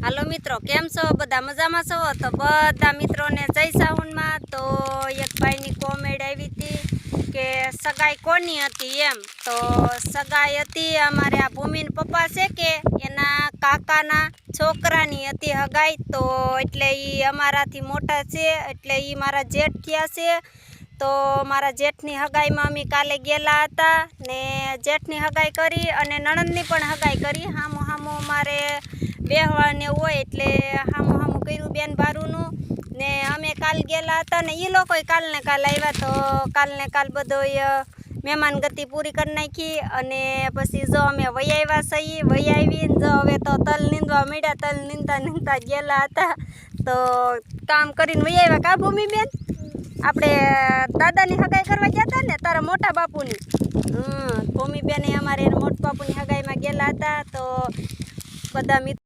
હાલો મિત્રો, કેમ છો? બધા મજામાં છો? તો બધા મિત્રોને જય સાવનમાં. તો એક ભાઈની કોમેન્ટ આવી હતી કે સગાઈ કોની હતી એમ. તો સગાઈ હતી અમારે આ ભૂમિન પપ્પા છે કે એના કાકાના છોકરાની હતી હગાઈ. તો એટલે એ અમારાથી મોટા છે, એટલે એ મારા જેઠ થયા છે. તો મારા જેઠની હગાઈમાં અમે કાલે ગયેલા હતા ને જેઠની હગાઈ કરી અને નણંદની પણ હગાઈ કરી. હામું હામું મારે બેહવાને હોય એટલે હામું હામું કર્યું બેન ભારુનું ને અમે કાલ ગયેલા હતા ને એ લોકોય કાલને કાલ આવ્યા. તો કાલને કાલ બધોય મહેમાન ગતિ પૂરી કરી નાખી અને પછી જો અમે વહી આવ્યા સહી. વહી આવીને જો હવે તો તલ નીંદવા માંડ્યા. તલ નીંદતા ગયેલા હતા તો કામ કરીને વહી આવ્યા. કા ભૂમિબેન, આપણે દાદાની હગાઈ કરવા ગયા હતા ને તારા મોટા બાપુની. ભૂમિબેન અમારે મોટા બાપુની હગાઈમાં ગયેલા હતા. તો બધા મિત્રો